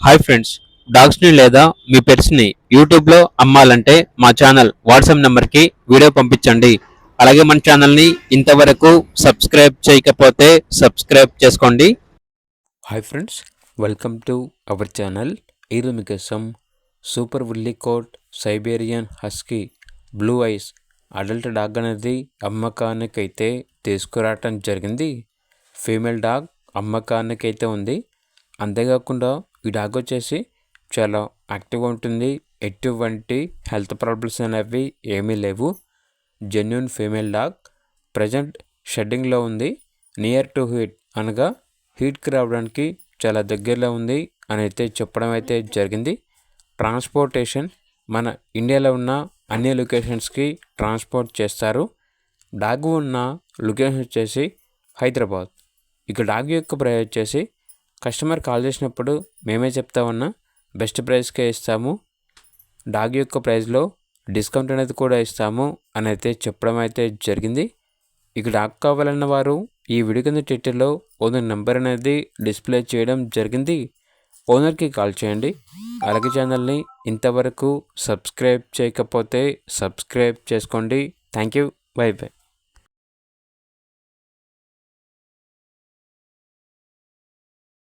Hi friends, డాగ్స్ని లేదా మీ పెట్స్ని యూట్యూబ్లో అమ్మాలంటే మా ఛానల్ వాట్సాప్ నెంబర్కి వీడియో పంపించండి. అలాగే మన ఛానల్ని ఇంతవరకు సబ్స్క్రైబ్ చేయకపోతే సబ్స్క్రైబ్ చేసుకోండి. Hi friends, welcome to our channel. ఈరోజు మీకోసం super woolly coat Siberian husky blue eyes adult dog అనేది అమ్మకానికైతే తీసుకురావటం జరిగింది. ఫీమేల్ డాగ్ అమ్మకానికైతే ఉంది. అంతేకాకుండా ఈ డాగ్ వచ్చేసి చాలా యాక్టివ్గా ఉంటుంది. ఎటువంటి హెల్త్ ప్రాబ్లమ్స్ అనేవి ఏమీ లేవు. జెన్యూన్ ఫీమేల్ డాగ్ ప్రజెంట్ షెడ్డింగ్లో ఉంది. నియర్ టు హీట్ అనగా హీట్కి రావడానికి చాలా దగ్గరలో ఉంది అని అయితే చెప్పడం అయితే జరిగింది. ట్రాన్స్పోర్టేషన్ మన ఇండియాలో ఉన్న అన్ని లొకేషన్స్కి ట్రాన్స్పోర్ట్ చేస్తారు. డాగ్ ఉన్న లొకేషన్ వచ్చేసి హైదరాబాద్. ఇక డాగ్ యొక్క ప్రైస్ వచ్చేసి కస్టమర్ కాల్ చేసినప్పుడు మేమే చెప్తామన్నా బెస్ట్ ప్రైస్కే ఇస్తాము. డాగ్ యొక్క ప్రైస్లో డిస్కౌంట్ అనేది కూడా ఇస్తాము అని అయితే చెప్పడం అయితే జరిగింది. ఇక డాగ్ కావాలన్న వారు ఈ వీడియో కింద టైటిల్లో ఓనర్ నెంబర్ అనేది డిస్ప్లే చేయడం జరిగింది. ఓనర్కి కాల్ చేయండి. అలాగే ఛానల్ని ఇంతవరకు సబ్స్క్రైబ్ చేయకపోతే సబ్స్క్రైబ్ చేసుకోండి. Thank you. By by.